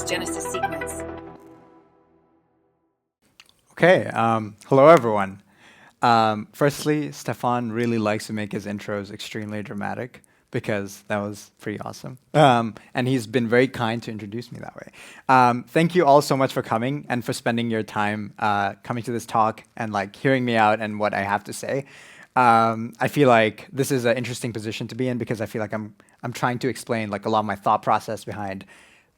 Genesis sequence. Okay, hello everyone. Firstly, Stefan really likes to make his intros extremely dramatic because that was pretty awesome. And he's been very kind to introduce me that way. Thank you all so much for coming and for spending your time coming to this talk and like hearing me out and what I have to say. I feel like this is an interesting position to be in because I feel like I'm trying to explain like a lot of my thought process behind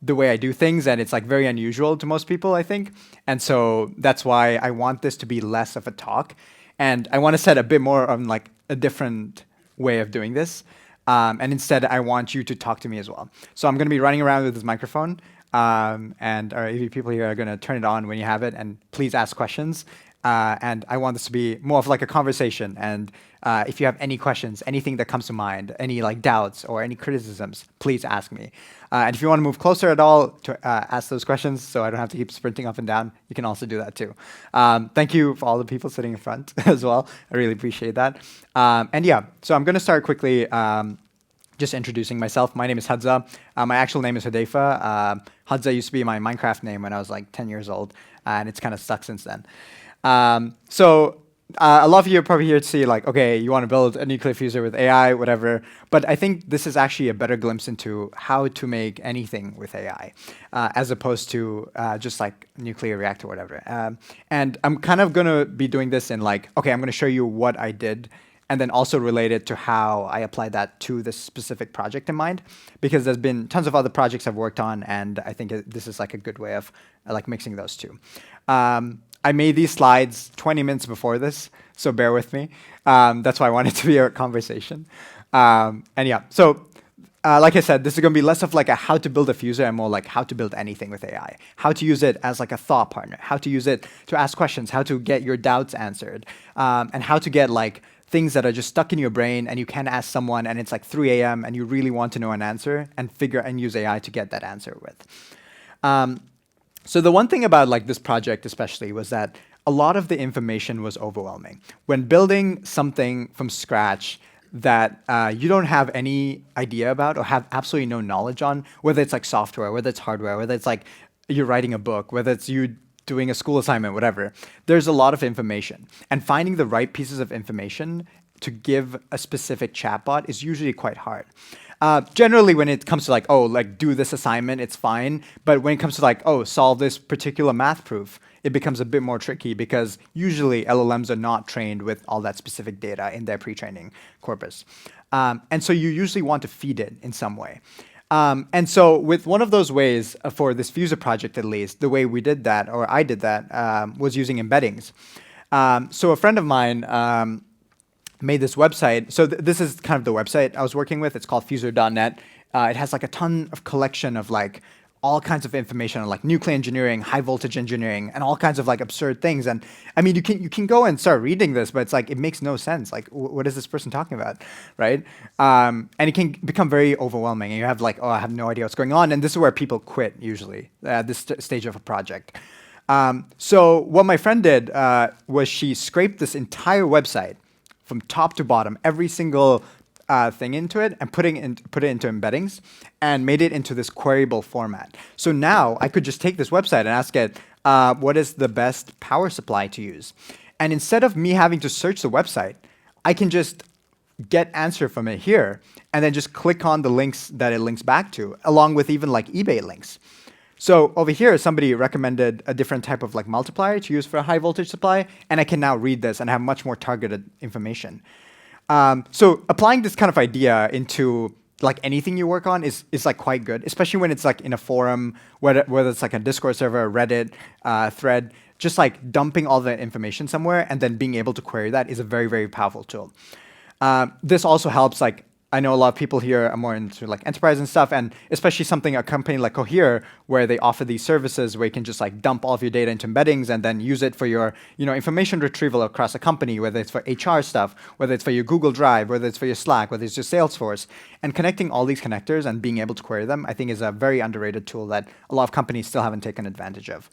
the way I do things, and it's like very unusual to most people, I think. And so that's why I want this to be less of a talk, and I want to set a bit more on like a different way of doing this. And instead, I want you to talk to me as well. So I'm going to be running around with this microphone, and our AV people here are going to turn it on when you have it, and please ask questions. And I want this to be more of like a conversation. And if you have any questions, anything that comes to mind, any like doubts or any criticisms, please ask me. And if you want to move closer at all to ask those questions so I don't have to keep sprinting up and down, you can also do that too. Thank you for all the people sitting in front as well. I really appreciate that. And yeah, so I'm going to start quickly just introducing myself. My name is Hadza. My actual name is Hudayfa. Hadza used to be my Minecraft name when I was like 10 years old, and it's kind of stuck since then. So a lot of you are probably here to see like, okay, you want to build a nuclear fusor with AI, whatever. But I think this is actually a better glimpse into how to make anything with AI, as opposed to just like nuclear reactor, whatever. And I'm kind of going to be doing this in like, okay, I'm going to show you what I did and then also relate it to how I applied that to this specific project in mind, because there's been tons of other projects I've worked on, and I think this is like a good way of like mixing those two. I made these slides 20 minutes before this, so bear with me. That's why I wanted it to be a conversation. And yeah, so like I said, this is going to be less of like a how to build a fusor and more like how to build anything with AI. How to use it as like a thought partner. How to use it to ask questions. How to get your doubts answered. And how to get like things that are just stuck in your brain and you can ask someone and it's like 3 a.m. and you really want to know an answer and use AI to get that answer with. So the one thing about like this project especially was that a lot of the information was overwhelming. When building something from scratch that you don't have any idea about or have absolutely no knowledge on, whether it's like software, whether it's hardware, whether it's like you're writing a book, whether it's you doing a school assignment, whatever, there's a lot of information. And finding the right pieces of information to give a specific chatbot is usually quite hard. Generally, when it comes to like, oh, like do this assignment, it's fine. But when it comes to like, oh, solve this particular math proof, it becomes a bit more tricky because usually LLMs are not trained with all that specific data in their pre-training corpus. And so you usually want to feed it in some way. And so with one of those ways for this Fusor project, at least, the way we did that, or I did that, was using embeddings. So a friend of mine made this website. So this is kind of the website I was working with. It's called fusor.net. It has like a ton of collection of like all kinds of information on like nuclear engineering, high voltage engineering, and all kinds of like absurd things. And I mean, you can go and start reading this, but it's like it makes no sense. Like, what is this person talking about, right? And it can become very overwhelming. And you have like, oh, I have no idea what's going on. And this is where people quit usually at this stage of a project. So what my friend did was she scraped this entire website from top to bottom, every single thing into it, and put it into embeddings, and made it into this queryable format. So now I could just take this website and ask it, what is the best power supply to use? And instead of me having to search the website, I can just get answer from it here, and then just click on the links that it links back to, along with even like eBay links. So over here, somebody recommended a different type of like multiplier to use for a high voltage supply, and I can now read this and have much more targeted information. So applying this kind of idea into like anything you work on is like quite good, especially when it's like in a forum, whether it's like a Discord server, Reddit, thread. Just like dumping all the information somewhere and then being able to query that is a very, very powerful tool. This also helps like I know a lot of people here are more into like enterprise and stuff, and especially a company like Cohere, where they offer these services where you can just like dump all of your data into embeddings and then use it for your information retrieval across a company, whether it's for HR stuff, whether it's for your Google Drive, whether it's for your Slack, whether it's your Salesforce. And connecting all these connectors and being able to query them, I think is a very underrated tool that a lot of companies still haven't taken advantage of.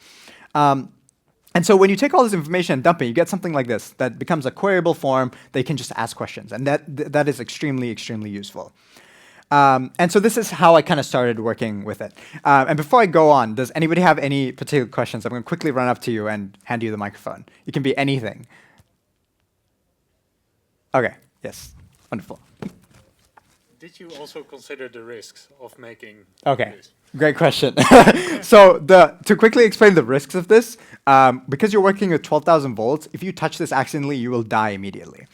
And so when you take all this information and dump it, you get something like this that becomes a queryable form that you can just ask questions. And that is extremely, extremely useful. And so this is how I kind of started working with it. And before I go on, does anybody have any particular questions? I'm going to quickly run up to you and hand you the microphone. It can be anything. OK, yes, wonderful. Did you also consider the risks of making OK, this? great question. So to quickly explain the risks of this, because you're working with 12,000 volts, if you touch this accidentally, you will die immediately.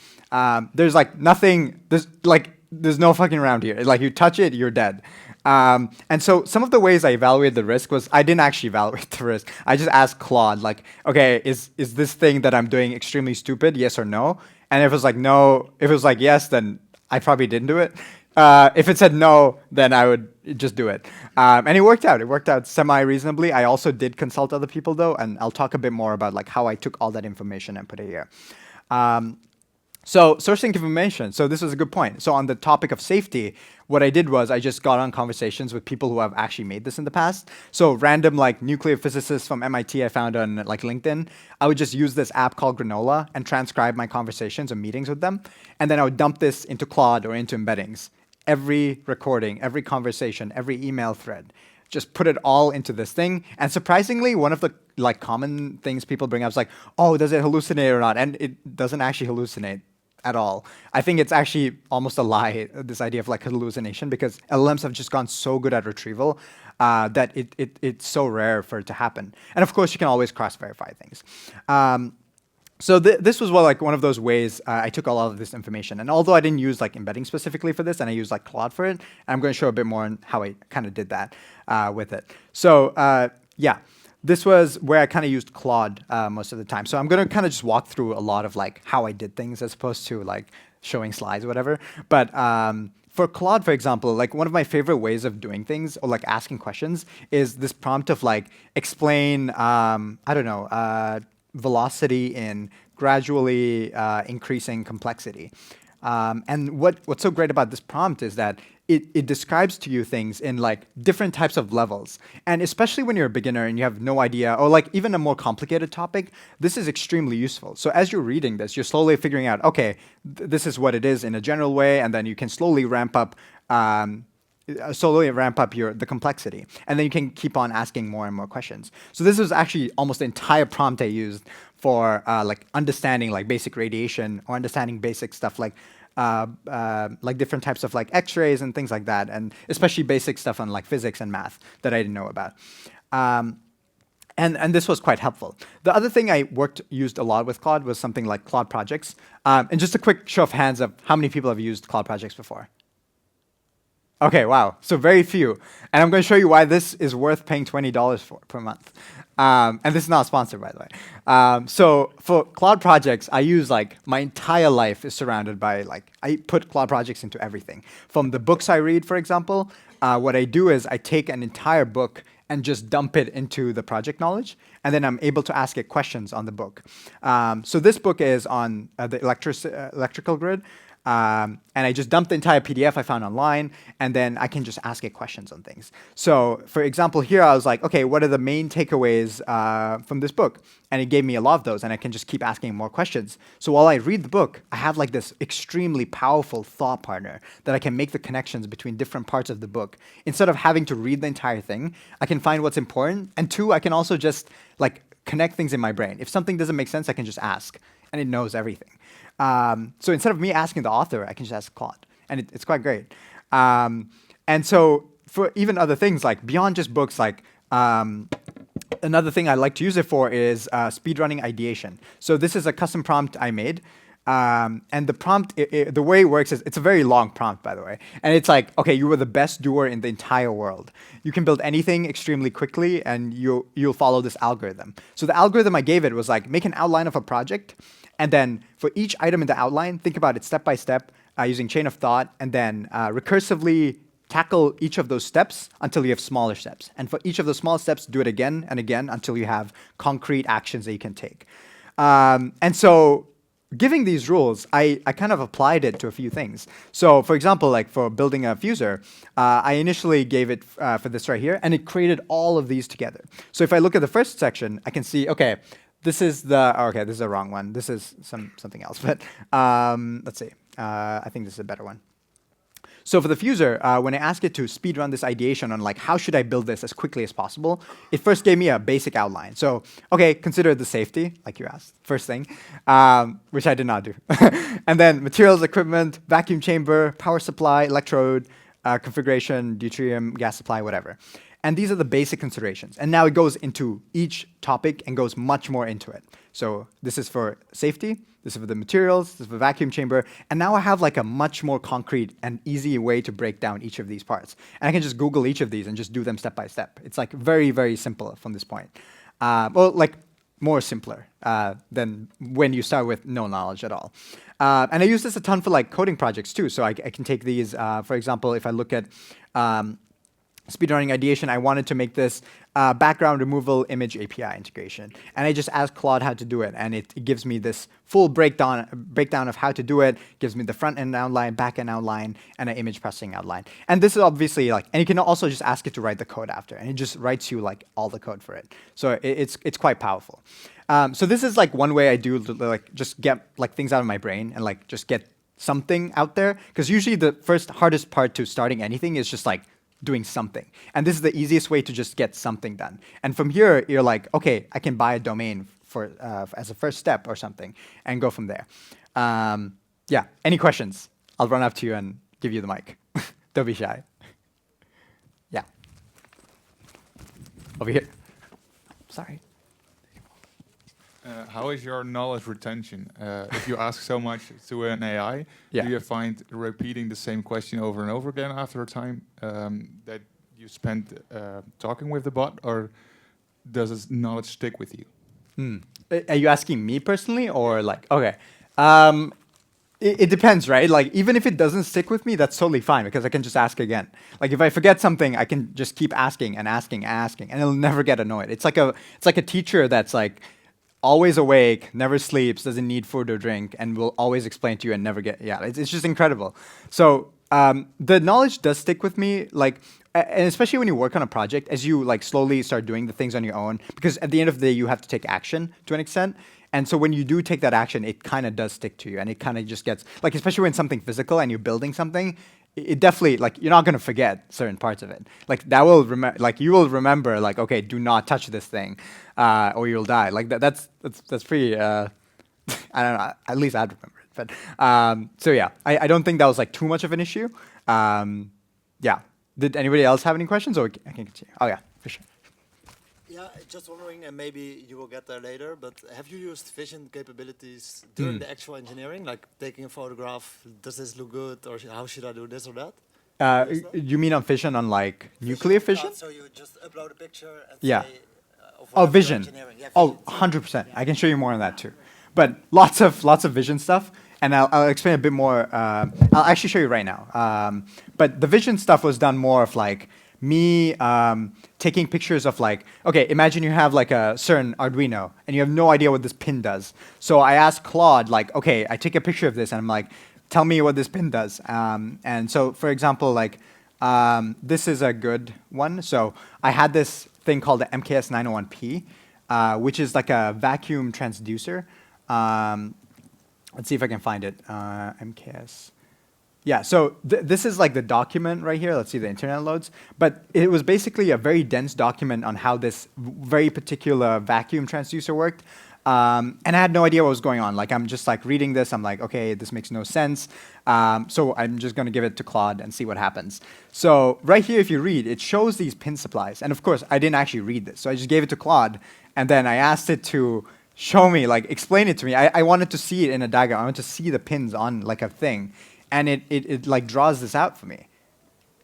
There's like nothing, there's no fucking around here. Like you touch it, you're dead. And so some of the ways I evaluated the risk was I didn't actually evaluate the risk. I just asked Claude, like, OK, is this thing that I'm doing extremely stupid, yes or no? And if it was like no, if it was like yes, then I probably didn't do it. If it said no, then I would just do it. And it worked out. It worked out semi-reasonably. I also did consult other people, though, and I'll talk a bit more about like how I took all that information and put it here. So sourcing information. So this was a good point. So on the topic of safety, what I did was I just got on conversations with people who have actually made this in the past. So random like nuclear physicists from MIT I found on like LinkedIn. I would just use this app called Granola and transcribe my conversations or meetings with them. And then I would dump this into Claude or into embeddings. Every recording, every conversation, every email thread. Just put it all into this thing. And surprisingly, one of the like common things people bring up is like, oh, does it hallucinate or not? And it doesn't actually hallucinate at all. I think it's actually almost a lie, this idea of like hallucination, because LLMs have just gone so good at retrieval that it's so rare for it to happen. And of course, you can always cross-verify things. So this was like one of those ways I took a lot of this information. And although I didn't use like embedding specifically for this, and I used like Claude for it, I'm going to show a bit more on how I kind of did that with it. So yeah. This was where I kind of used Claude most of the time. So I'm going to kind of just walk through a lot of like how I did things as opposed to like showing slides or whatever. But for Claude, for example, like one of my favorite ways of doing things or like asking questions is this prompt of like explain, I don't know, velocity in gradually increasing complexity. And what's so great about this prompt is that it describes to you things in like different types of levels. And especially when you're a beginner and you have no idea, or like even a more complicated topic, this is extremely useful. So as you're reading this, you're slowly figuring out, OK, this is what it is in a general way, and then you can slowly ramp up the complexity. And then you can keep on asking more and more questions. So this was actually almost the entire prompt I used for like understanding like basic radiation or understanding basic stuff like different types of like X-rays and things like that, and especially basic stuff on like physics and math that I didn't know about. And this was quite helpful. The other thing I used a lot with Claude was something like Claude projects. And just a quick show of hands of how many people have used Claude projects before. OK, wow. So very few. And I'm going to show you why this is worth paying $20 for per month. And this is not sponsored, by the way. So for Claude projects, I use like my entire life is surrounded by like I put Claude projects into everything. From the books I read, for example, what I do is I take an entire book and just dump it into the project knowledge. And then I'm able to ask it questions on the book. So this book is on the electrical grid. And I just dumped the entire PDF I found online, and then I can just ask it questions on things. So for example, here I was like, OK, what are the main takeaways from this book? And it gave me a lot of those, and I can just keep asking more questions. So while I read the book, I have like this extremely powerful thought partner that I can make the connections between different parts of the book. Instead of having to read the entire thing, I can find what's important. And two, I can also just like connect things in my brain. If something doesn't make sense, I can just ask, and it knows everything. So instead of me asking the author, I can just ask Claude, and it's quite great. And so for even other things, like beyond just books, like another thing I like to use it for is speedrunning ideation. So this is a custom prompt I made. And the prompt, the way it works is, it's a very long prompt, by the way. And it's like, OK, you were the best doer in the entire world. You can build anything extremely quickly, and you'll follow this algorithm. So the algorithm I gave it was like, make an outline of a project. And then for each item in the outline, think about it step by step using chain of thought, and then recursively tackle each of those steps until you have smaller steps. And for each of those small steps, do it again and again until you have concrete actions that you can take. And so giving these rules, I kind of applied it to a few things. So for example, like for building a fusor, I initially gave it for this right here, and it created all of these together. So if I look at the first section, I can see, OK, this is OK, this is the wrong one. This is something else. But let's see. I think this is a better one. So for the Fusor, when I asked it to speedrun this ideation on like how should I build this as quickly as possible, it first gave me a basic outline. So okay, consider the safety, like you asked, first thing, which I did not do. And then materials, equipment, vacuum chamber, power supply, electrode, configuration, deuterium, gas supply, whatever. And these are the basic considerations. And now it goes into each topic and goes much more into it. So this is for safety, this is for the materials, this is for vacuum chamber, and now I have like a much more concrete and easy way to break down each of these parts. And I can just Google each of these and just do them step by step. It's like very, very simple from this point. Well, like more simpler than when you start with no knowledge at all. And I use this a ton for like coding projects too. So I can take these, for example, if I look at speedrunning ideation, I wanted to make this background removal image API integration. And I just asked Claude how to do it. And it gives me this full breakdown of how to do it, gives me the front end outline, back end outline, and an image processing outline. And this is obviously like, and you can also just ask it to write the code after. And it just writes you like all the code for it. So it's quite powerful. So this is like one way I do like just get like things out of my brain and like just get something out there. Because usually the first hardest part to starting anything is just like doing something. And this is the easiest way to just get something done. And from here, you're like, okay, I can buy a domain for as a first step or something and go from there. Yeah, any questions? I'll run up to you and give you the mic. Don't be shy. Yeah. Over here. Sorry. How is your knowledge retention? If you ask so much to an AI, Yeah. do you find repeating the same question over and over again after a time that you spent talking with the bot, or does this knowledge stick with you? Are you asking me personally, or like, okay. It depends, right? Like, even if it doesn't stick with me, that's totally fine, because I can just ask again. Like, if I forget something, I can just keep asking and asking and asking, and it'll never get annoyed. It's like a teacher that's like, always awake, never sleeps, doesn't need food or drink, and will always explain to you and never get, yeah, it's just incredible. So the knowledge does stick with me, like, and especially when you work on a project, as you like slowly start doing the things on your own, because at the end of the day, you have to take action to an extent. And so when you do take that action, it kind of does stick to you, and it kind of just gets, like, especially when something physical and you're building something, it definitely, like, you're not going to forget certain parts of it. Like, that will like, you will remember, like, okay, do not touch this thing, or you'll die. Like, that's pretty, I don't know, at least I'd remember it. But, so yeah, I don't think that was, like, too much of an issue. Yeah. Did anybody else have any questions, or I can continue? Oh, yeah, for sure. Yeah, just wondering, and maybe you will get there later, but have you used vision capabilities during the actual engineering, like taking a photograph, does this look good, or how should I do this or that? You mean on fission, on like nuclear fission? So you just upload a picture and Yeah. say, of Oh, whatever vision. engineering. Yeah, Oh, vision. 100%. I can show you more on that too. But lots of vision stuff, and I'll explain a bit more. I'll actually show you right now. But the vision stuff was done more of like me taking pictures of like, okay, imagine you have like a certain Arduino and you have no idea what this pin does. So I asked Claude, like, okay, I take a picture of this and I'm like, tell me what this pin does. And so, for example, like, this is a good one. So I had this thing called the MKS901P, which is like a vacuum transducer. Let's see if I can find it. MKS. Yeah, so this is like the document right here. Let's see, the internet loads. But it was basically a very dense document on how this very particular vacuum transducer worked. And I had no idea what was going on. Like, I'm just like reading this. I'm like, okay, this makes no sense. So I'm just going to give it to Claude and see what happens. So right here, if you read, it shows these pin supplies. And of course, I didn't actually read this. So I just gave it to Claude. And then I asked it to show me, like, explain it to me. I wanted to see it in a diagram. I wanted to see the pins on like a thing. And it like draws this out for me.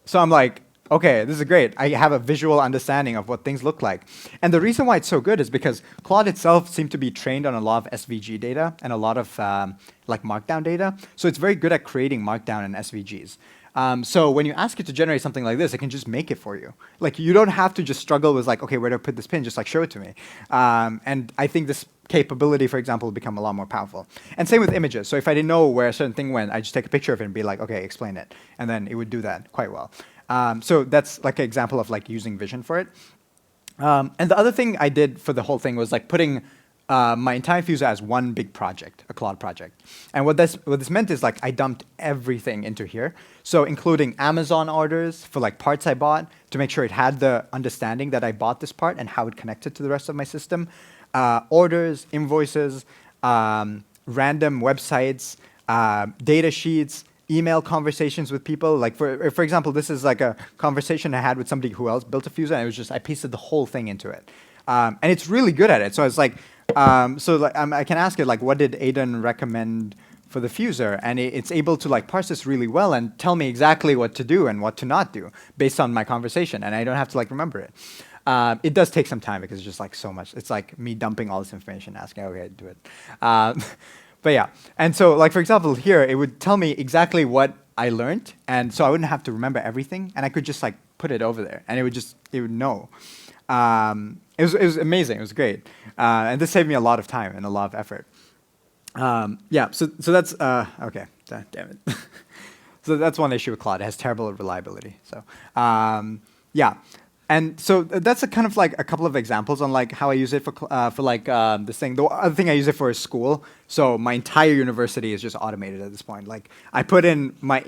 So I'm like, okay, this is great. I have a visual understanding of what things look like. And the reason why it's so good is because Claude itself seemed to be trained on a lot of SVG data and a lot of like markdown data. So it's very good at creating markdown and SVGs. So when you ask it to generate something like this, it can just make it for you. Like, you don't have to just struggle with like, okay, where do I put this pin? Just like show it to me. And I think this capability, for example, will become a lot more powerful. And same with images. So if I didn't know where a certain thing went, I just take a picture of it and be like, okay, explain it. And then it would do that quite well. So that's like an example of like using vision for it. And the other thing I did for the whole thing was like putting my entire Fusor as one big project, a Claude project. And what this meant is like I dumped everything into here. So including Amazon orders for like parts I bought to make sure it had the understanding that I bought this part and how it connected to the rest of my system. Orders, invoices, random websites, data sheets, email conversations with people. Like for example, this is like a conversation I had with somebody who else built a Fusor, and it was just I pasted the whole thing into it. And it's really good at it. So it's like, I can ask it like, what did Aidan recommend for the Fusor? And it's able to like parse this really well and tell me exactly what to do and what to not do based on my conversation. And I don't have to like remember it. It does take some time because it's just like so much. It's like me dumping all this information, asking, okay, do it. But yeah, and so like for example here, it would tell me exactly what I learned, and so I wouldn't have to remember everything, and I could just like put it over there, and it would know. It was amazing. It was great, and this saved me a lot of time and a lot of effort. Yeah, so that's okay. Damn it. So that's one issue with Claude. It has terrible reliability. So yeah. And so that's a kind of like a couple of examples on like how I use it for like this thing. The other thing I use it for is school. So my entire university is just automated at this point. Like I put in my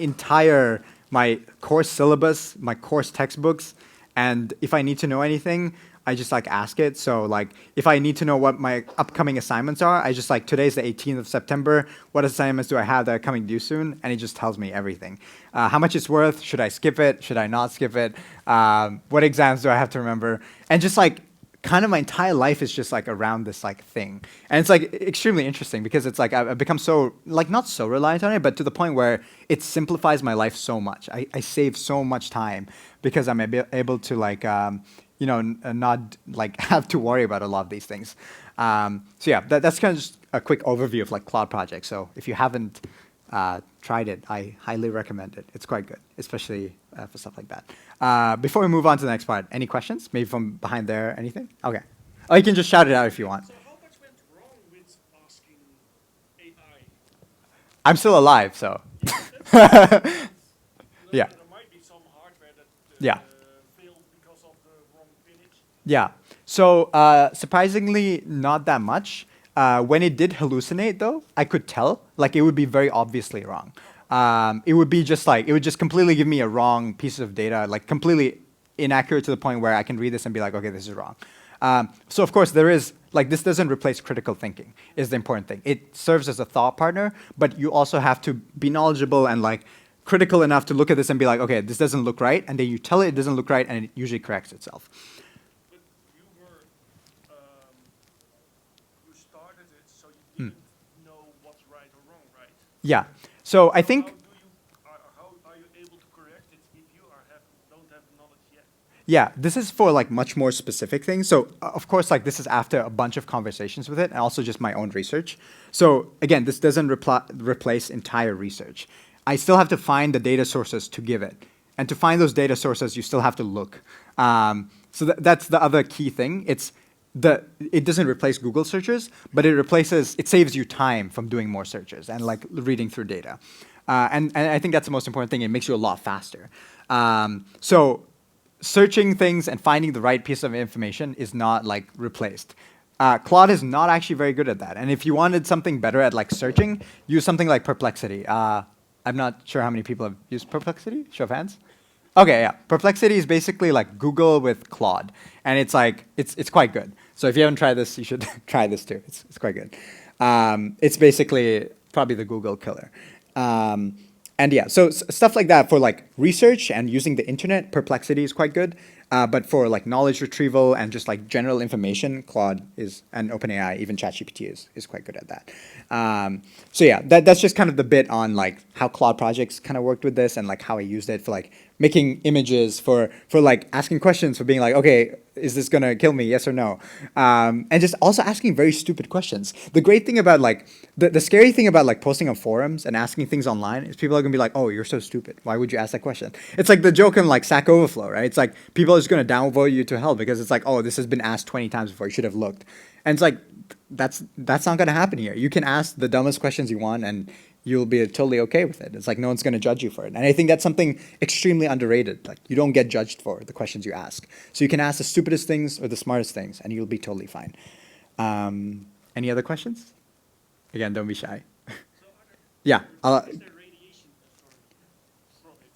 course syllabus, my course textbooks, and if I need to know anything, I just like ask it. So like if I need to know what my upcoming assignments are, I just like today's the 18th of September. What assignments do I have that are coming due soon? And it just tells me everything. How much it's worth? Should I skip it? Should I not skip it? What exams do I have to remember? And just like kind of my entire life is just like around this like thing. And it's like extremely interesting because it's like I've become so like not so reliant on it, but to the point where it simplifies my life so much. I save so much time because I'm able to like not like have to worry about a lot of these things. So yeah, that's kind of just a quick overview of like Claude projects. So if you haven't tried it, I highly recommend it. It's quite good, especially for stuff like that. Before we move on to the next part, any questions? Maybe from behind there, anything? Okay. Or you can just shout it out if you want. So how much went wrong with asking AI? I'm still alive, so. Yeah. There might be some hardware that Yeah. failed because of the wrong pinage. Yeah. So surprisingly, not that much. When it did hallucinate, though, I could tell. Like it would be very obviously wrong. It would be just like it would just completely give me a wrong piece of data, like completely inaccurate to the point where I can read this and be like, okay, this is wrong. So of course there is like this doesn't replace critical thinking is the important thing. It serves as a thought partner, but you also have to be knowledgeable and like critical enough to look at this and be like, okay, this doesn't look right, and then you tell it doesn't look right, and it usually corrects itself. But you were, you started it, so you didn't know what's right or wrong, right? Yeah. So I think. How are you able to correct it if you don't have the knowledge yet? Yeah, this is for like much more specific things. So of course, like this is after a bunch of conversations with it, and also just my own research. So again, this doesn't replace entire research. I still have to find the data sources to give it. And to find those data sources, you still have to look. So that's the other key thing. It doesn't replace Google searches, but it saves you time from doing more searches and like reading through data. And I think that's the most important thing. It makes you a lot faster. So searching things and finding the right piece of information is not like replaced. Claude is not actually very good at that. And if you wanted something better at like searching, use something like Perplexity. I'm not sure how many people have used Perplexity. Show of hands. Okay, yeah. Perplexity is basically like Google with Claude, and it's like it's quite good. So if you haven't tried this, you should try this too. It's quite good. It's basically probably the Google killer. And yeah, so stuff like that for like research and using the internet, Perplexity is quite good. But for like knowledge retrieval and just like general information, Claude is, and OpenAI, even ChatGPT is quite good at that. So yeah, that's just kind of the bit on like how Claude projects kind of worked with this and like how I used it for like making images, for like asking questions, for being like, okay, is this gonna kill me, yes or no? And just also asking very stupid questions. The great thing about like, the scary thing about like posting on forums and asking things online is people are gonna be like, oh, you're so stupid. Why would you ask that question? It's like the joke in like Stack Overflow, right? It's like people are just gonna downvote you to hell because it's like, oh, this has been asked 20 times before, you should have looked. And it's like, that's not gonna happen here. You can ask the dumbest questions you want and you'll be totally okay with it. It's like no one's going to judge you for it. And I think that's something extremely underrated. Like you don't get judged for the questions you ask. So you can ask the stupidest things or the smartest things and you'll be totally fine. Any other questions? Again, don't be shy. Yeah. Is there radiation from it?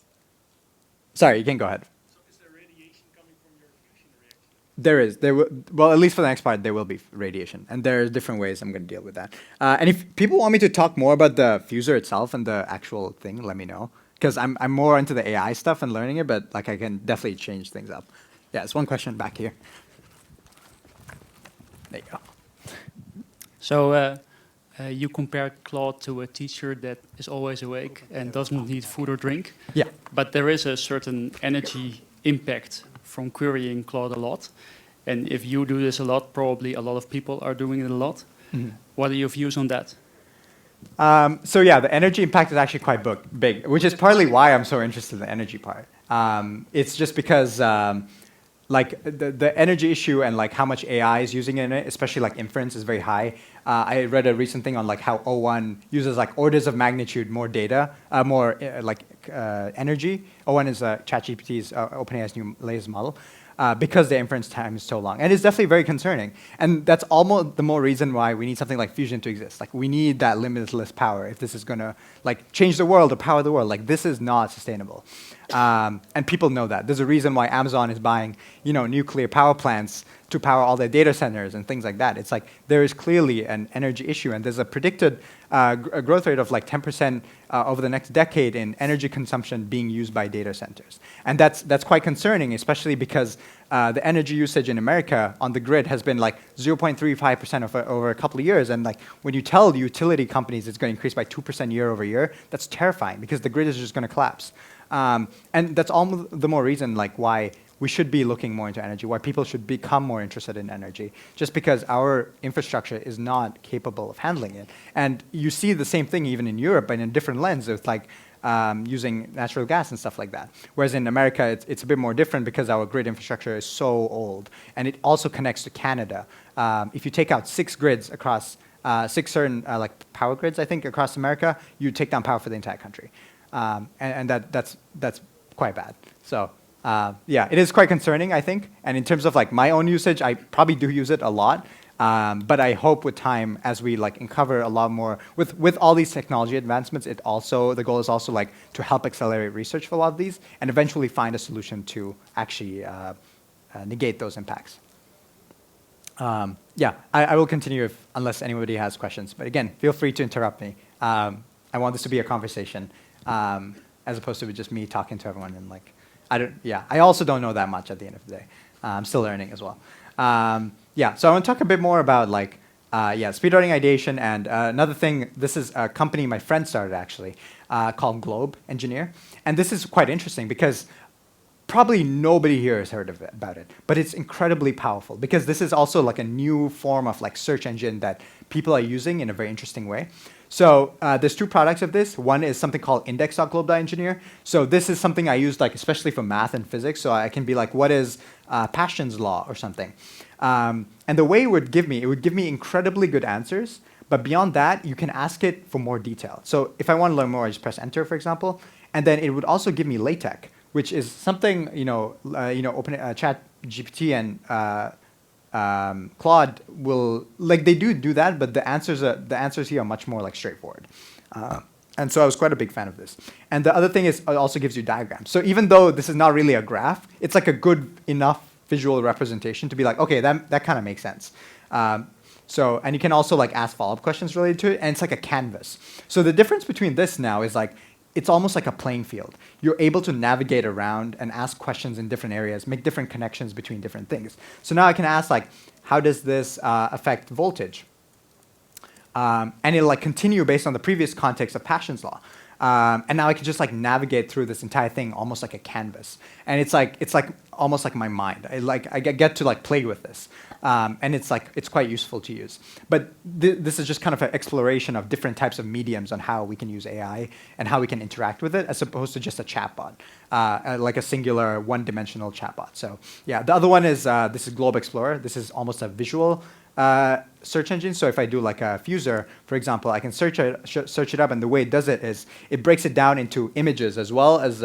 Sorry, you can go ahead. So is there radiation coming from your fusion reaction? There is. Well, at least for the next part, there will be radiation. And there are different ways I'm going to deal with that. And if people want me to talk more about the fusor itself and the actual thing, let me know. Because I'm more into the AI stuff and learning it, but like I can definitely change things up. Yeah, there's one question back here. There you go. So you compared Claude to a teacher that is always awake and doesn't need food or drink. Yeah. But there is a certain energy impact from querying Claude a lot. And if you do this a lot, probably a lot of people are doing it a lot. Mm-hmm. What are your views on that? So yeah, the energy impact is actually quite big, which is partly why I'm so interested in the energy part. It's just because like the energy issue and like how much AI is using in it, especially like inference, is very high. I read a recent thing on like how O1 uses like orders of magnitude more data, more energy. O1 is ChatGPT's OpenAI's new latest model. Because the inference time is so long. And it's definitely very concerning. And that's almost the more reason why we need something like fusion to exist. Like we need that limitless power if this is gonna like change the world or power the world. Like this is not sustainable. And people know that. There's a reason why Amazon is buying, nuclear power plants to power all their data centers and things like that. It's like there is clearly an energy issue, and there's a predicted a growth rate of like 10% over the next decade in energy consumption being used by data centers. And that's quite concerning, especially because the energy usage in America on the grid has been like 0.35% over a couple of years. And like when you tell the utility companies it's going to increase by 2% year over year, that's terrifying because the grid is just going to collapse. And that's all the more reason like why we should be looking more into energy, why people should become more interested in energy, just because our infrastructure is not capable of handling it. And you see the same thing even in Europe, but in a different lens with like using natural gas and stuff like that. Whereas in America, it's a bit more different because our grid infrastructure is so old. And it also connects to Canada. If you take out 6 grids across, 6 certain like power grids, I think, across America, you take down power for the entire country. And that's quite bad. So yeah, it is quite concerning, I think. And in terms of like my own usage, I probably do use it a lot. But I hope with time, as we like uncover a lot more with all these technology advancements, the goal is also like to help accelerate research for a lot of these and eventually find a solution to actually negate those impacts. Yeah, I will continue unless anybody has questions. But again, feel free to interrupt me. I want this to be a conversation as opposed to just me talking to everyone and like. I also don't know that much at the end of the day. I'm still learning as well. Yeah, so I want to talk a bit more about like, speedrunning ideation and another thing, this is a company my friend started actually, called Globe Engineer. And this is quite interesting because probably nobody here has heard about it, but it's incredibly powerful because this is also like a new form of like search engine that people are using in a very interesting way. So there's 2 products of this. One is something called index.globe.engineer. So this is something I use like especially for math and physics. So I can be like, what is Paschen's law or something? And the way it would give me incredibly good answers. But beyond that, you can ask it for more detail. So if I want to learn more, I just press enter, for example. And then it would also give me LaTeX, which is something, open ChatGPT and Claude will, like they do that, but the answers here are much more like straightforward. And so I was quite a big fan of this. And the other thing is it also gives you diagrams. So even though this is not really a graph, it's like a good enough visual representation to be like, okay, that kind of makes sense. And you can also like ask follow-up questions related to it, and it's like a canvas. So the difference between this now is like, it's almost like a playing field. You're able to navigate around and ask questions in different areas, make different connections between different things. So now I can ask like, how does this affect voltage? And it'll like continue based on the previous context of Paschen's law. And now I can just like navigate through this entire thing almost like a canvas. And it's like almost like my mind. I get to like play with this. And it's quite useful to use. But this is just kind of an exploration of different types of mediums on how we can use AI and how we can interact with it as opposed to just a chatbot, like a singular one-dimensional chatbot. So yeah, the other one is, this is Globe Explorer. This is almost a visual search engine. So if I do like a Fusor, for example, I can search it up, and the way it does it is it breaks it down into images as well as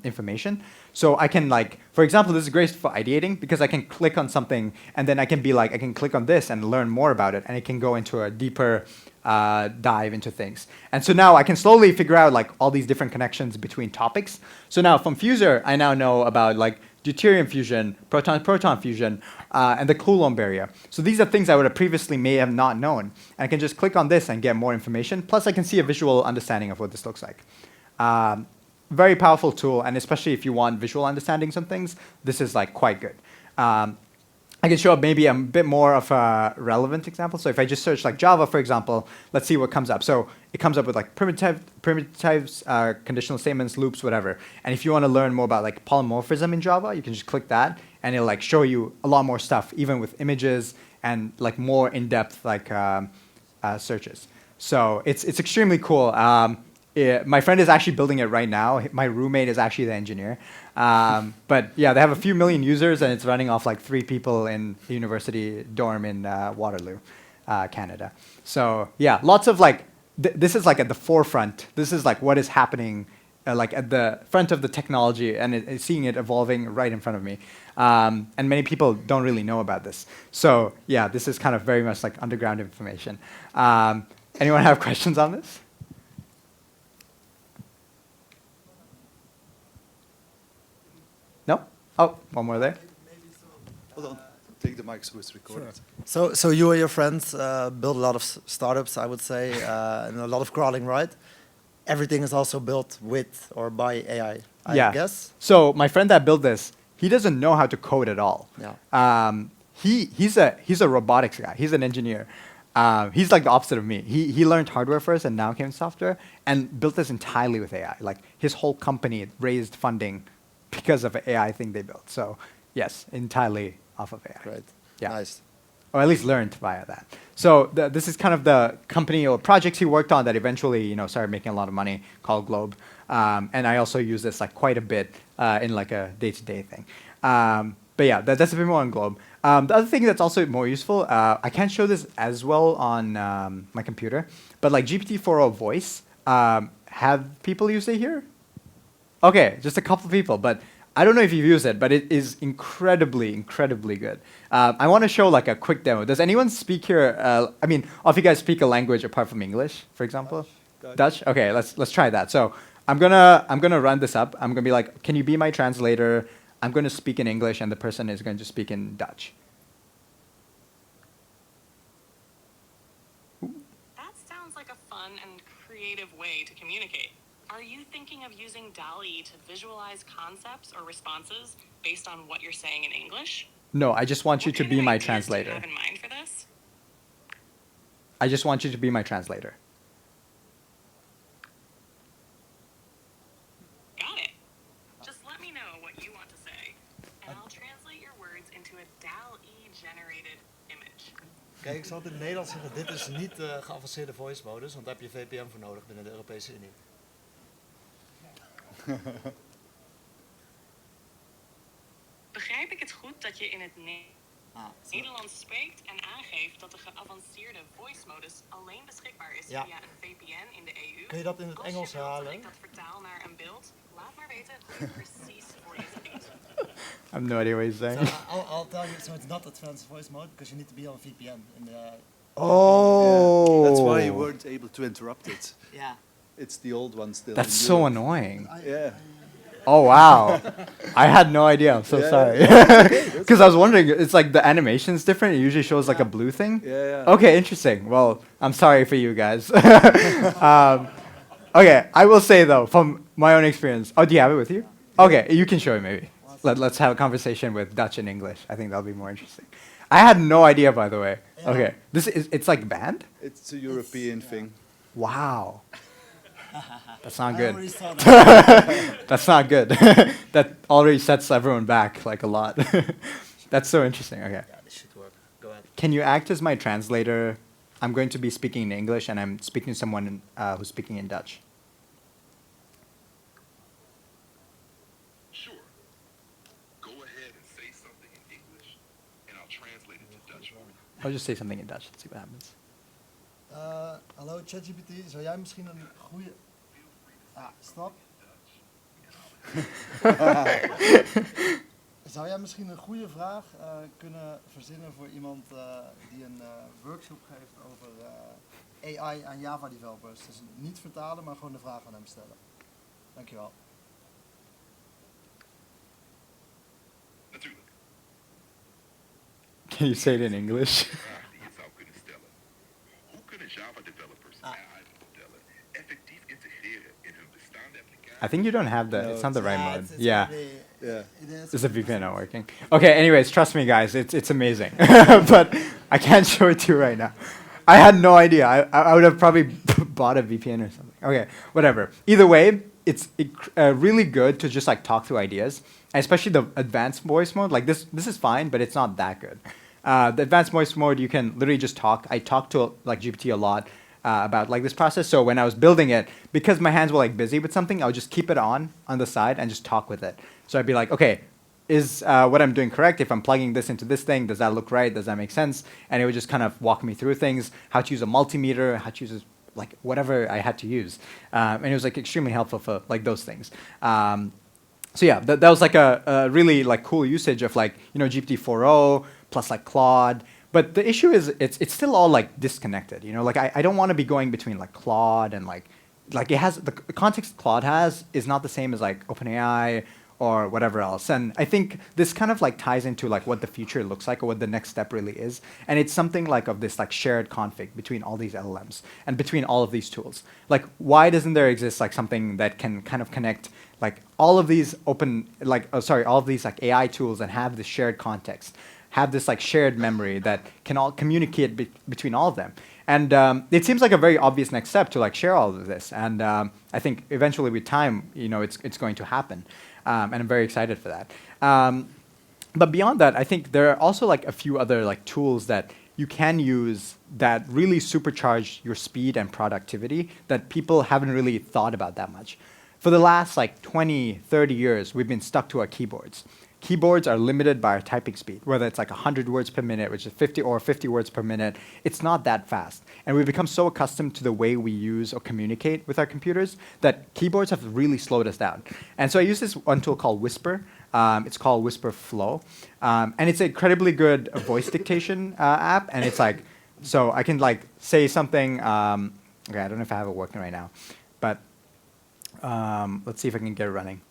information. So I can like, for example, this is great for ideating because I can click on something and then I can be like, I can click on this and learn more about it, and it can go into a deeper dive into things. And so now I can slowly figure out like all these different connections between topics. So now from Fusor, I now know about like deuterium fusion, proton-proton fusion, and the Coulomb barrier. So these are things I would have previously may have not known. And I can just click on this and get more information. Plus I can see a visual understanding of what this looks like. Very powerful tool, and especially if you want visual understanding some things, this is like quite good. I can show up maybe a bit more of a relevant example. So if I just search like Java, for example, let's see what comes up. So it comes up with like primitives, conditional statements, loops, whatever. And if you want to learn more about like polymorphism in Java, you can just click that, and it'll like show you a lot more stuff, even with images and like more in-depth like searches. So it's extremely cool. My friend is actually building it right now. My roommate is actually the engineer. But yeah, they have a few million users, and it's running off like 3 people in the university dorm in Waterloo, Canada. So yeah, lots of like, this is like at the forefront. This is like what is happening like at the front of the technology, and seeing it evolving right in front of me. And many people don't really know about this. So yeah, this is kind of very much like underground information. Anyone have questions on this? No? Oh, one more there. Hold on. Take the mic so it's recorded. So you and your friends build a lot of startups, I would say, and a lot of crawling, right? Everything is also built with or by AI, I guess. So my friend that built this, he doesn't know how to code at all. Yeah. He's a robotics guy. He's an engineer. He's like the opposite of me. He learned hardware first and now came to software, and built this entirely with AI. Like his whole company raised funding because of an AI thing they built. So yes, entirely off of AI. Great. Yeah. Nice. Or at least learned via that. So this is kind of the company or projects he worked on that eventually, started making a lot of money, called Globe. And I also use this like quite a bit in like a day-to-day thing. But yeah, that's a bit more on Globe. The other thing that's also more useful, I can't show this as well on my computer, but like GPT-4o voice, have people used it here? Okay, just a couple of people, but I don't know if you've used it, but it is incredibly, incredibly good. I want to show like a quick demo. Does anyone speak here? I mean, all of you guys speak a language apart from English, for example? Dutch? Okay, let's try that. So I'm gonna run this up. I'm gonna be like, can you be my translator? I'm gonna speak in English, and the person is going to speak in Dutch. That sounds like a fun and creative way to communicate. Are you thinking of using DALL-E to visualize concepts or responses based on what you're saying in English? No, I just want you to be my translator. What kind of ideas do you have in mind for this? I just want you to be my translator. Got it. Just let me know what you want to say, and I'll translate your words into a DALL-E-generated image. Kijk, ik zal het in het Nederlands zeggen. Dit is niet de geavanceerde voice modus, want daar heb je VPN voor nodig binnen de Europese Unie. Begrijp ik het goed dat je in het Nederlands spreekt en aangeeft dat de geavanceerde voice modus alleen beschikbaar is via een VPN in de EU? Kun je dat in het Engels herhalen? Als je wilt dat ik dat vertaal naar een beeld, laat maar weten hoe het precies voor je spreekt. I have no idea what he's saying. So I'll tell you, so it's not advanced voice mode because you need to be on VPN in the. Oh. That's why you weren't able to interrupt it. Yeah. It's the old one still. That's in so Europe. annoying. Yeah. Oh, wow. I had no idea. I'm so sorry. Because I was wondering, it's like the animation's different. It usually shows like a blue thing. Yeah. Okay, interesting. Well, I'm sorry for you guys. Okay, I will say though, from my own experience. Oh, do you have it with you? Okay, you can show it maybe. Let's have a conversation with Dutch and English. I think that'll be more interesting. I had no idea, by the way. Okay, it's like banned? It's a European thing. Wow. That's not I good. already saw that. That's not good. That already sets everyone back like a lot. That's so interesting. Okay. Yeah, this should work. Go ahead. Can you act as my translator? I'm going to be speaking in English, and I'm speaking to someone who's speaking in Dutch. Sure. Go ahead and say something in English, and I'll translate it to Dutch for you. I'll just say something in Dutch. Let's see what happens. Hallo ChatGPT, zou jij misschien een goede... Ah, stop. Zou jij misschien een goede vraag kunnen verzinnen voor iemand die een workshop geeft over AI aan Java developers? Dus niet vertalen, maar gewoon de vraag aan hem stellen. Dankjewel. Natuurlijk. Can you say it in English? Vraag die je zou kunnen stellen. Hoe kunnen Java-developers AI-modellen effectief integreren in hun bestaande applicaties? I think you don't have the. No, It's not the right mode. It's Yeah. already- Yeah. it is. Is the VPN not working? Okay, anyways, trust me guys, it's amazing. But I can't show it to you right now. I had no idea. I would have probably bought a VPN or something. Okay, whatever. Either way, it's really good to just like talk through ideas, and especially the advanced voice mode. Like this is fine, but it's not that good. The advanced voice mode, you can literally just talk. I talk to like GPT a lot about like this process. So when I was building it, because my hands were like busy with something, I would just keep it on the side and just talk with it. So I'd be like, okay, is what I'm doing correct? If I'm plugging this into this thing, does that look right? Does that make sense? And it would just kind of walk me through things, how to use a multimeter, how to use like whatever I had to use. And it was like extremely helpful for like those things. So yeah, that was like a really like cool usage of like, you know, GPT 4.0 plus like Claude. But the issue is it's still all like disconnected, you know, like I don't want to be going between like Claude and like it has the context Claude has is not the same as like OpenAI or whatever else. And I think this kind of like ties into like what the future looks like or what the next step really is. And it's something like of this like shared config between all these LLMs and between all of these tools. Like why doesn't there exist like something that can kind of connect like all of these all of these like AI tools and have this shared context, have this like shared memory that can all communicate between all of them. And it seems like a very obvious next step to like share all of this. And I think eventually with time, you know, it's going to happen. And I'm very excited for that. But beyond that, I think there are also like a few other like tools that you can use that really supercharge your speed and productivity that people haven't really thought about that much. For the last like 20, 30 years, we've been stuck to our keyboards. Keyboards are limited by our typing speed, whether it's like 100 words per minute, which is 50 or 50 words per minute. It's not that fast. And we've become so accustomed to the way we use or communicate with our computers that keyboards have really slowed us down. And so I use this one tool called Whisper. It's called Whisper Flow. And it's an incredibly good voice dictation app. And it's like, so I can like say something, okay, I don't know if I have it working right now, but let's see if I can get it running.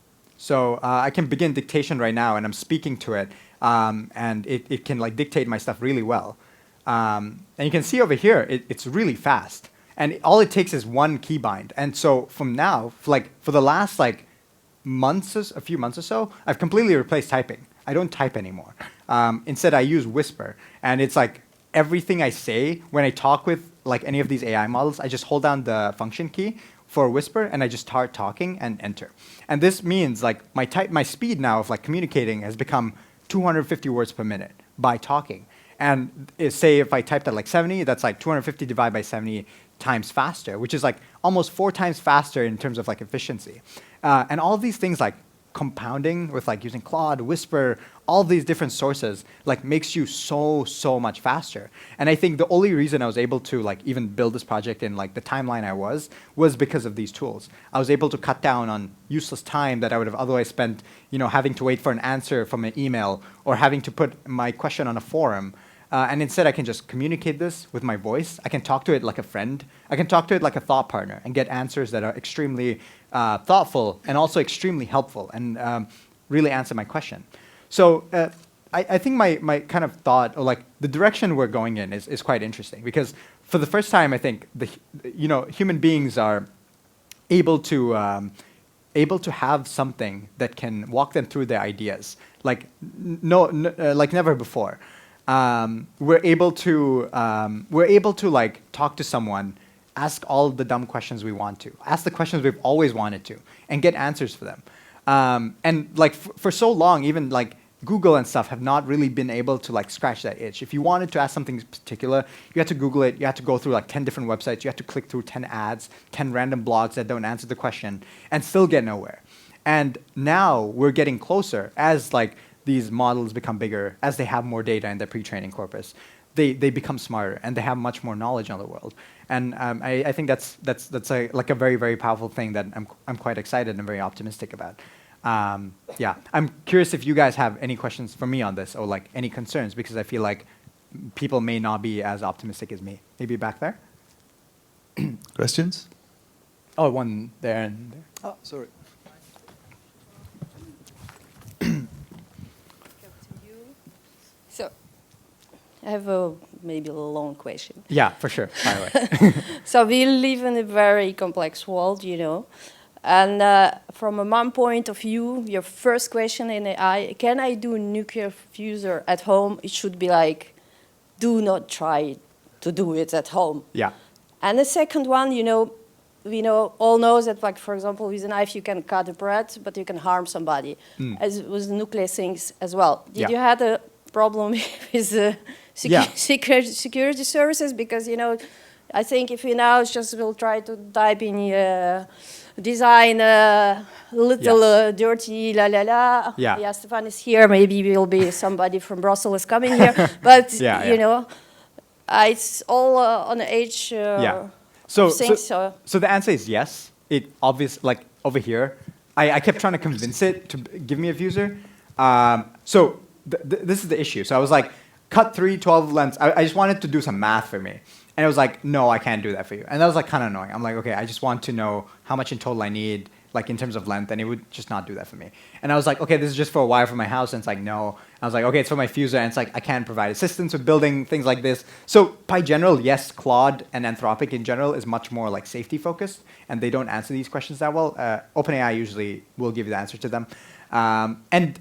So I can begin dictation right now, and I'm speaking to it, and it can like dictate my stuff really well. And you can see over here, it's really fast, and all it takes is one keybind. And so from now, for the last like a few months or so, I've completely replaced typing. I don't type anymore. Instead, I use Whisper, and it's like everything I say when I talk with like any of these AI models, I just hold down the function key for Whisper, and I just start talking and enter. And this means like my speed now of like communicating has become 250 words per minute by talking. And say if I typed at like 70, that's like 250 divided by 70 times faster, which is like almost 4 times faster in terms of like efficiency. And all of these things like compounding with like using Claude, Whisper, all these different sources like makes you so much faster. And I think the only reason I was able to like even build this project in like the timeline I was because of these tools. I was able to cut down on useless time that I would have otherwise spent, you know, having to wait for an answer from an email or having to put my question on a forum. And instead, I can just communicate this with my voice. I can talk to it like a friend. I can talk to it like a thought partner and get answers that are extremely thoughtful and also extremely helpful and really answer my question. So I think my kind of thought, or like the direction we're going in is quite interesting, because for the first time, I think human beings are able to have something that can walk them through their ideas like like never before. We're able to like talk to someone, ask all the dumb questions we want to, ask the questions we've always wanted to, and get answers for them. And like for so long, even like Google and stuff have not really been able to like scratch that itch. If you wanted to ask something particular, you had to Google it. You had to go through like 10 different websites. You had to click through 10 ads, 10 random blogs that don't answer the question, and still get nowhere. And now we're getting closer as like these models become bigger, as they have more data in their pre-training corpus. They become smarter and they have much more knowledge on the world. And I think that's like a very, very powerful thing that I'm quite excited and very optimistic about. Yeah, I'm curious if you guys have any questions for me on this or like any concerns, because I feel like people may not be as optimistic as me. Maybe back there? Questions? Oh, one there and there. Oh, sorry. So, I have a maybe a long question. Yeah, for sure. By the way. So we live in a very complex world, you know. And from a mom point of view, your first question in AI, can I do nuclear fusor at home? It should be like, do not try to do it at home. Yeah. And the second one, you know, we all know that, like, for example, with a knife you can cut a bread, but you can harm somebody, as with nuclear things as well. Did you had a problem with the security services? Because, you know, I think if we now just will try to type in design little dirty la la la. Yeah, Stefan is here. Maybe will be somebody from Brussels coming here. But you know, it's all on the age. So the answer is yes. It obvious like over here. I kept trying to convince it to give me a fusor. So this is the issue. So I was like, cut 312 lengths. I just wanted to do some math for me. And it was like, no, I can't do that for you. And that was like kind of annoying. I'm like, okay, I just want to know how much in total I need, like in terms of length, and it would just not do that for me. And I was like, okay, this is just for a wire for my house, and it's like, no. I was like, okay, it's for my fusor, and it's like, I can't provide assistance with building things like this. So by general, yes, Claude and Anthropic in general is much more like safety focused, and they don't answer these questions that well. OpenAI usually will give you the answer to them. And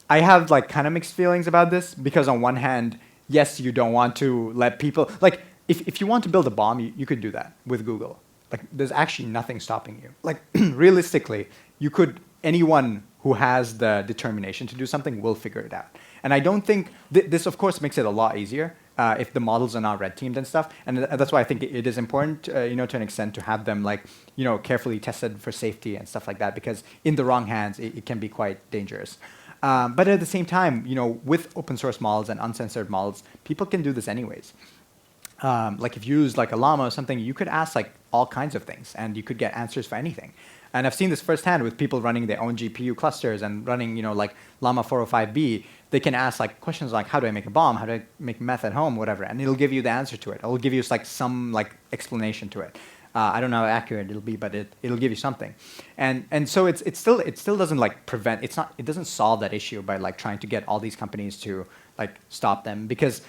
I have like kind of mixed feelings about this, because on one hand, yes, you don't want to let people, like, if you want to build a bomb, you could do that with Google. Like, there's actually nothing stopping you. Like, realistically, you could, anyone who has the determination to do something will figure it out. And I don't think, this of course makes it a lot easier if the models are not red teamed and stuff. And that's why I think it is important, you know, to an extent to have them like, you know, carefully tested for safety and stuff like that, because in the wrong hands, it can be quite dangerous. But at the same time, you know, with open source models and uncensored models, people can do this anyways. Like if you use like a llama or something, you could ask like all kinds of things and you could get answers for anything. And I've seen this firsthand with people running their own GPU clusters and running, you know, like Llama 405B. They can ask like questions like, how do I make a bomb? How do I make meth at home? Whatever. And it'll give you the answer to it. It'll give you like some like explanation to it. I don't know how accurate it'll be, but it'll give you something. And so it still doesn't like prevent, it doesn't solve that issue by like trying to get all these companies to like stop them, because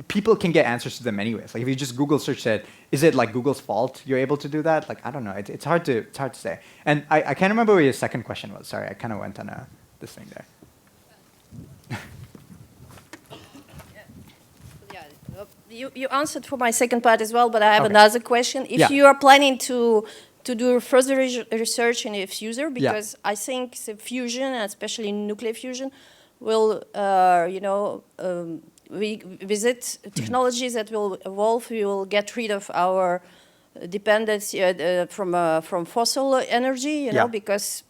people can get answers to them anyways. Like if you just Google search it, is it like Google's fault you're able to do that? Like, I don't know. It's hard to say. And I can't remember what your second question was. Sorry, I kind of went on this thing there. You answered for my second part as well, but I have another question. If you are planning to do further research in a fusor, because I think the fusion, especially nuclear fusion, will, we visit technologies that will evolve. We will get rid of our dependency from fossil energy, you know, because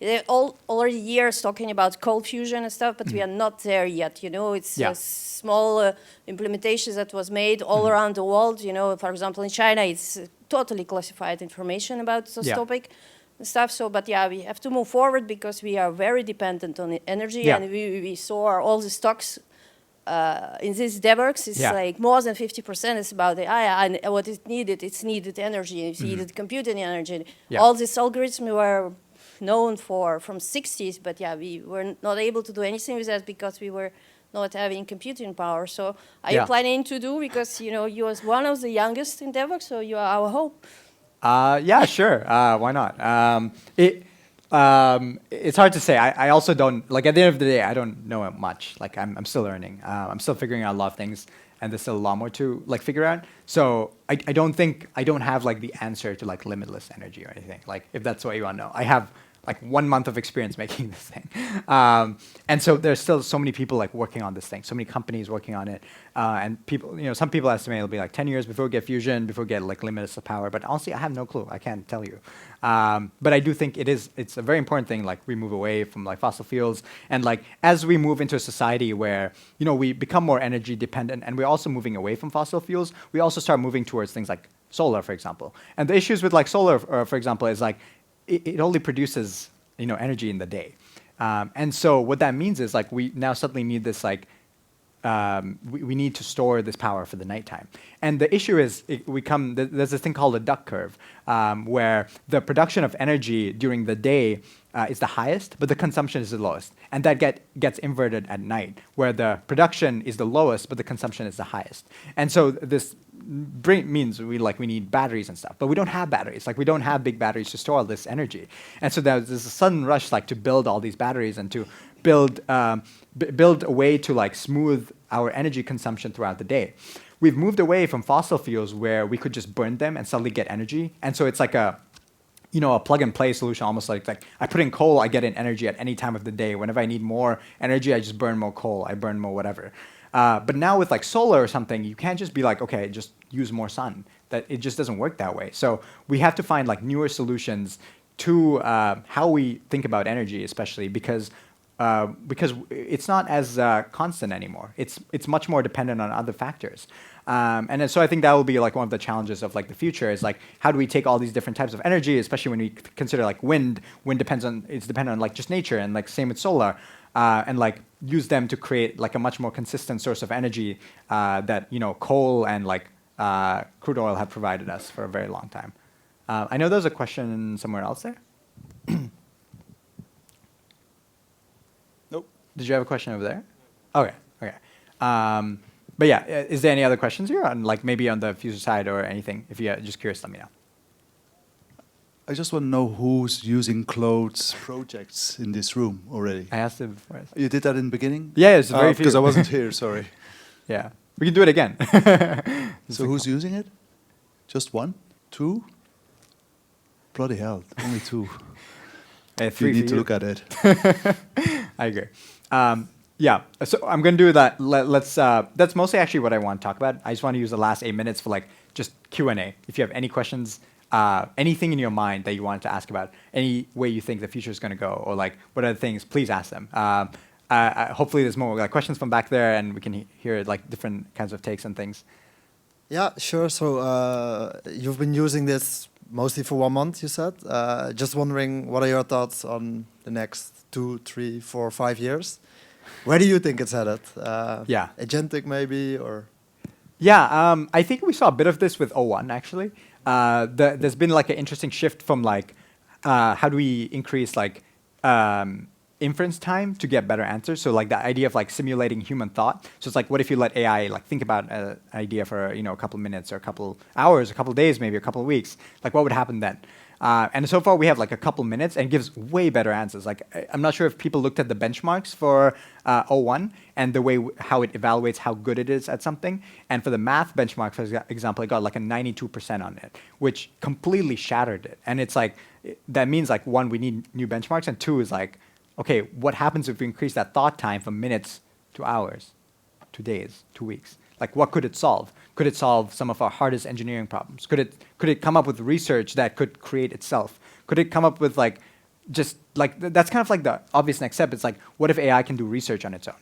they're already years talking about cold fusion and stuff, but we are not there yet. You know, it's small implementations that was made all around the world. You know, for example, in China, it's totally classified information about this topic and stuff. So, but yeah, we have to move forward because we are very dependent on energy, and we saw all the stocks. In these debugs, it's like more than 50% is about AI, and what is needed, it's needed energy, it's needed computing energy. All these algorithms were known for from 60s, but we were not able to do anything with that because we were not having computing power. So are you planning to do, because you know you was one of the youngest in DevOps, so you are our hope. Yeah, sure. Why not? It's hard to say. I also don't, like at the end of the day, I don't know much. Like I'm still learning. I'm still figuring out a lot of things, and there's still a lot more to like figure out. So I don't think, I don't have like the answer to like limitless energy or anything. Like if that's what you want to know. I have like 1 month of experience making this thing. And so there's still so many people like working on this thing, so many companies working on it. And people, you know, some people estimate it'll be like 10 years before we get fusion, before we get like limitless power. But honestly, I have no clue. I can't tell you. But I do think it's a very important thing, like we move away from like fossil fuels. And like as we move into a society where, you know, we become more energy dependent and we're also moving away from fossil fuels, we also start moving towards things like solar, for example. And the issues with like solar, for example, is like, it only produces energy in the day. And so what that means is like we now suddenly need this like we need to store this power for the nighttime. And the issue is there's this thing called a duck curve, where the production of energy during the day is the highest, but the consumption is the lowest. And that gets inverted at night, where the production is the lowest, but the consumption is the highest. And so this means we need batteries and stuff, but we don't have batteries. Like we don't have big batteries to store all this energy. And so there's a sudden rush like to build all these batteries and to build a way to like smooth our energy consumption throughout the day. We've moved away from fossil fuels where we could just burn them and suddenly get energy. And so it's like a plug and play solution, almost like I put in coal, I get in energy at any time of the day. Whenever I need more energy, I just burn more coal, I burn more whatever. But now with like solar or something, you can't just be like, okay, just use more sun. That it just doesn't work that way. So we have to find like newer solutions to how we think about energy, especially because it's not as constant anymore. It's much more dependent on other factors. And so I think that will be like one of the challenges of like the future is like how do we take all these different types of energy, especially when we consider like wind. Wind it's dependent on like just nature, and like same with solar, and like use them to create like a much more consistent source of energy that coal and like crude oil have provided us for a very long time. I know there's a question somewhere else there. Nope. Did you have a question over there? Okay. But yeah, is there any other questions here on like maybe on the Fusor side or anything? If you're just curious, let me know. I just want to know who's using Claude's projects in this room already. I asked it before. You did that in the beginning? Yeah, it's very few. Because I wasn't here, sorry. Yeah, we can do it again. So who's using it? Just one? Two? Bloody hell, only two. Three you need to look at it. I agree. Yeah, so I'm going to do that. That's mostly actually what I want to talk about. I just want to use the last 8 minutes for like just Q&A. If you have any questions, anything in your mind that you wanted to ask about, any way you think the future is going to go, or like what other things, please ask them. Hopefully there's more like questions from back there, and we can hear like different kinds of takes and things. Yeah, sure. So you've been using this mostly for 1 month, you said. Just wondering, what are your thoughts on the next 2, 3, 4, 5 years? Where do you think it's headed? Yeah. Agentic maybe, or? Yeah, I think we saw a bit of this with O1 actually. There's been like an interesting shift from like how do we increase like inference time to get better answers. So like the idea of like simulating human thought. So it's like, what if you let AI like think about an idea for a couple of minutes or a couple hours, a couple of days, maybe a couple of weeks? Like what would happen then? And so far we have like a couple minutes and it gives way better answers. Like I'm not sure if people looked at the benchmarks for O1 and the way how it evaluates how good it is at something. And for the math benchmark, for example, it got like a 92% on it, which completely shattered it. And it's like, that means like one, we need new benchmarks, and two is like, okay, what happens if we increase that thought time from minutes to hours, to days, to weeks? Like what could it solve? Could it solve some of our hardest engineering problems? Could it come up with research that could create itself? Could it come up with like, just like, that's kind of like the obvious next step. It's like, what if AI can do research on its own,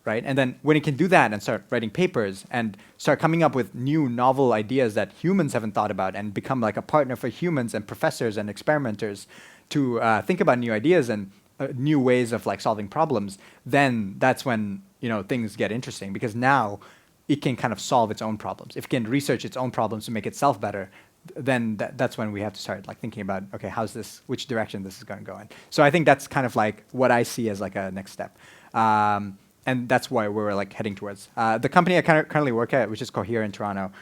right? And then when it can do that and start writing papers and start coming up with new novel ideas that humans haven't thought about and become like a partner for humans and professors and experimenters to think about new ideas and new ways of like solving problems, then that's when, things get interesting, because now it can kind of solve its own problems. If it can research its own problems to make itself better, then that's when we have to start like thinking about, okay, which direction this is going to go in. So I think that's kind of like what I see as like a next step. And that's why we're like heading towards. The company I currently work at, which is Cohere in Toronto,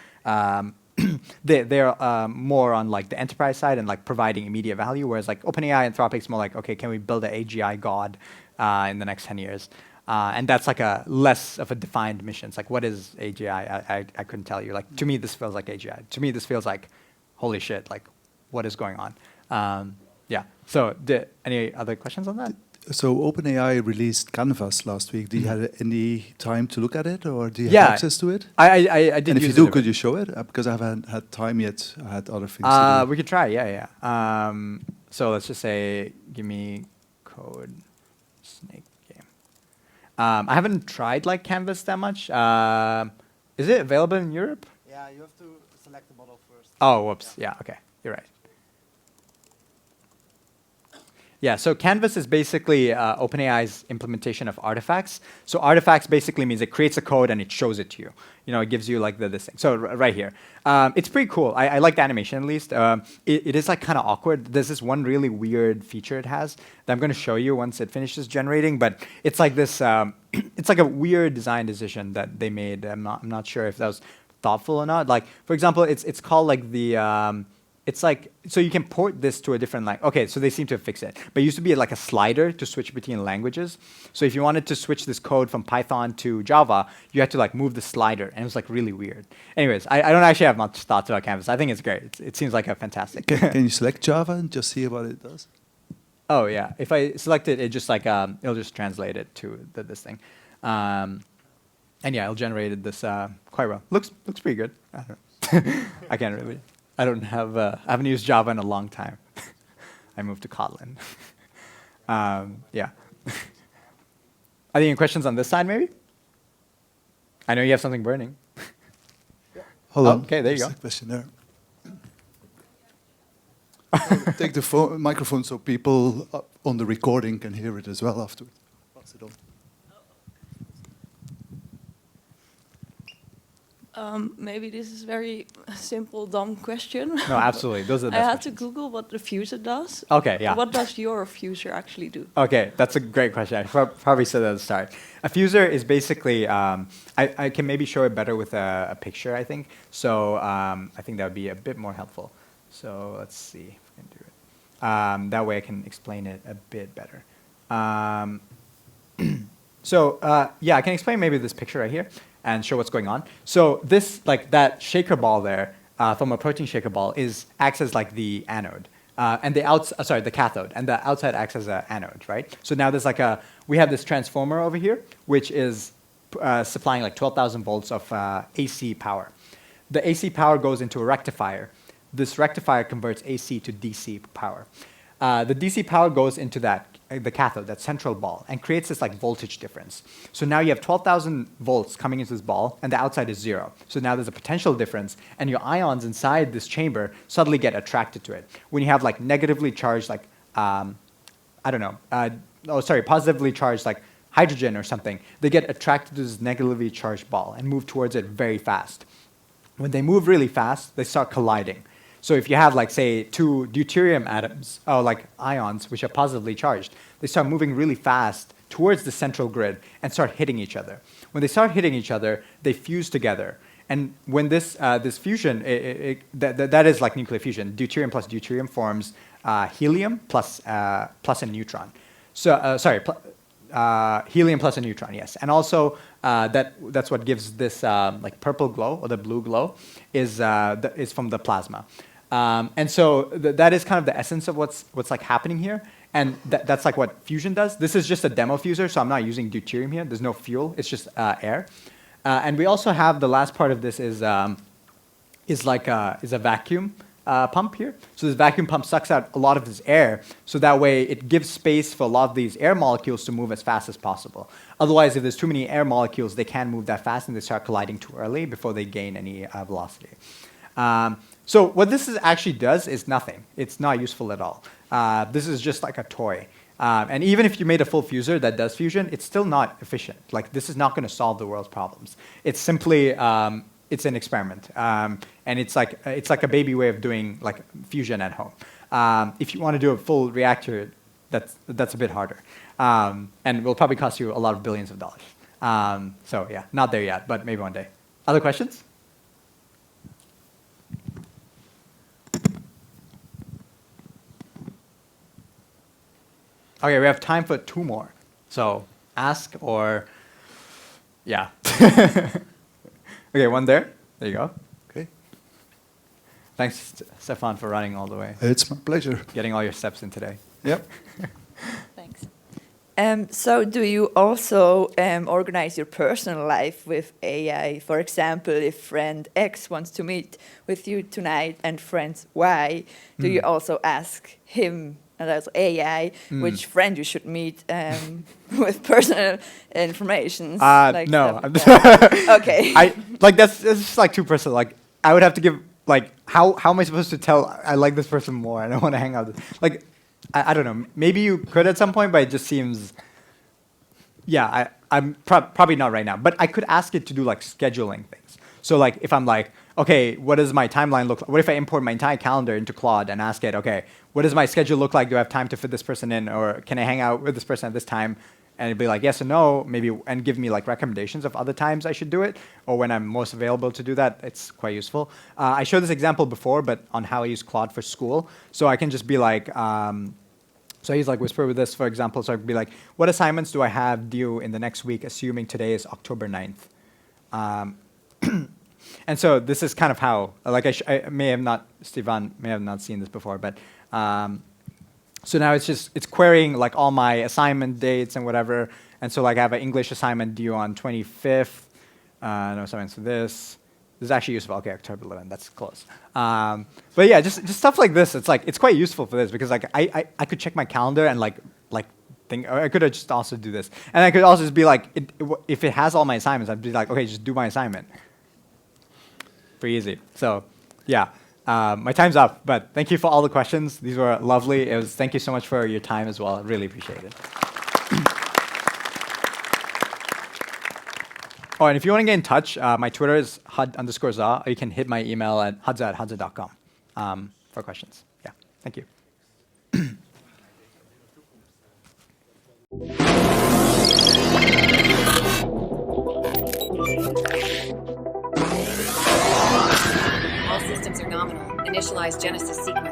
they're more on like the enterprise side and like providing immediate value, whereas like OpenAI, Anthropic's more like, okay, can we build an AGI god in the next 10 years? And that's like a less of a defined mission. It's like, what is AGI? I couldn't tell you. Like, to me, this feels like AGI. To me, this feels like, holy shit, like, what is going on? Yeah. So any other questions on that? So OpenAI released Canvas last week. Did you have any time to look at it, or do you have access to it? I did. And if you do, could you show it? Because I haven't had time yet. I had other things to do. We could try, yeah. So let's just say, give me code snake game. I haven't tried like Canvas that much. Is it available in Europe? Yeah, you have to select the model first. Oh, whoops. Yeah, okay. You're right. Yeah, so Canvas is basically OpenAI's implementation of artifacts. So artifacts basically means it creates a code and it shows it to you. You know, it gives you like this thing. So right here. It's pretty cool. I like the animation at least. It is like kind of awkward. There's this one really weird feature it has that I'm going to show you once it finishes generating. But it's like this, it's like a weird design decision that they made. I'm not sure if that was thoughtful or not. Like, for example, it's called like the, it's like, so you can port this to a different language. Okay, so they seem to fix it. But it used to be like a slider to switch between languages. So if you wanted to switch this code from Python to Java, you had to like move the slider. And it was like really weird. Anyways, I don't actually have much thoughts about Canvas. I think it's great. It seems like a fantastic. Can you select Java and just see what it does? Oh, yeah. If I select it, it just like, it'll just translate it to this thing. And yeah, it'll generate this quite well. Looks pretty good. I don't know. I can't really. I haven't used Java in a long time. I moved to Kotlin. Yeah. Are there any questions on this side, maybe? I know you have something burning. Hold on. Okay, there you go. There's a question there. Take the microphone so people on the recording can hear it as well afterwards. Pass it on. Maybe this is very simple, dumb question. No, absolutely. Those are the I best had to questions. Google what the Fusor does. Okay, yeah. What does your Fusor actually do? Okay, that's a great question. I probably said that at the start. A Fusor is basically, I can maybe show it better with a picture, I think. So I think that would be a bit more helpful. So let's see if we can do it. That way I can explain it a bit better. Yeah, I can explain maybe this picture right here and show what's going on. So this, like that shaker ball there, from a protein shaker ball, acts as like the anode. And the cathode, and the outside acts as an anode, right? So now there's like we have this transformer over here, which is supplying like 12,000 volts of AC power. The AC power goes into a rectifier. This rectifier converts AC to DC power. The DC power goes into the cathode, that central ball, and creates this like voltage difference. So now you have 12,000 volts coming into this ball, and the outside is 0. So now there's a potential difference, and your ions inside this chamber suddenly get attracted to it. When you have like negatively charged, like, positively charged like hydrogen or something, they get attracted to this negatively charged ball and move towards it very fast. When they move really fast, they start colliding. So if you have, like, say, 2 deuterium atoms, like ions, which are positively charged, they start moving really fast towards the central grid and start hitting each other. When they start hitting each other, they fuse together. And when this fusion, that is like nuclear fusion. Deuterium plus deuterium forms helium plus a neutron. So, helium plus a neutron, yes. And also, that's what gives this like purple glow or the blue glow is from the plasma. And so that is kind of the essence of what's like happening here. And that's like what fusion does. This is just a demo fusor, so I'm not using deuterium here. There's no fuel. It's just air. And we also have the last part of this is a vacuum pump here. So this vacuum pump sucks out a lot of this air, so that way it gives space for a lot of these air molecules to move as fast as possible. Otherwise, if there's too many air molecules, they can't move that fast and they start colliding too early before they gain any velocity. So what this actually does is nothing. It's not useful at all. This is just like a toy. And even if you made a full fusor that does fusion, it's still not efficient. Like, this is not going to solve the world's problems. It's simply it's an experiment, and it's like a baby way of doing like fusion at home. If you want to do a full reactor, that's a bit harder, and will probably cost you a lot of billions of dollars. So yeah, not there yet, but maybe one day. Other questions? Okay, we have time for 2 more. So ask or, yeah. Okay, one there. There you go. Okay. Thanks, Stefan, for running all the way. It's my pleasure. Getting all your steps in today. Yep. Thanks. So do you also organize your personal life with AI? For example, if friend X wants to meet with you tonight and friend Y, do you also ask him, and that's AI, which friend you should meet with personal information? Like no. Okay. That's just like too personal. Like, I would have to give, like, how am I supposed to tell I like this person more and I want to hang out with? Like, I don't know. Maybe you could at some point, but it just seems. Yeah, I'm probably not right now. But I could ask it to do like scheduling things. So like if I'm like, okay, what does my timeline look like? What if I import my entire calendar into Claude and ask it, okay, what does my schedule look like? Do I have time to fit this person in, or can I hang out with this person at this time? And it'd be like yes or no, maybe, and give me like recommendations of other times I should do it, or when I'm most available to do that. It's quite useful. I showed this example before, but on how I use Claude for school. So I can just be like, so he's like whisper with this, for example. So I could be like, what assignments do I have due in the next week, assuming today is October 9th? And so this is kind of how, like I may have not, Stefan may have not seen this before, but so now it's querying like all my assignment dates and whatever. And so like I have an English assignment due on 25th. No assignments for this. This is actually useful. Okay, October 11th, that's close. But yeah, just stuff like this. It's like, it's quite useful for this because like I could check my calendar and like think, or I could just also do this. And I could also just be like, if it has all my assignments, I'd be like, okay, just do my assignment. Pretty easy. So yeah, my time's up, but thank you for all the questions. These were lovely. Thank you so much for your time as well. I really appreciate it. Oh, and if you want to get in touch, my Twitter is hud_za, or you can hit my email at hudza@hudza.com for questions. Yeah, thank you. All systems are nominal. Initialize Genesis sequence.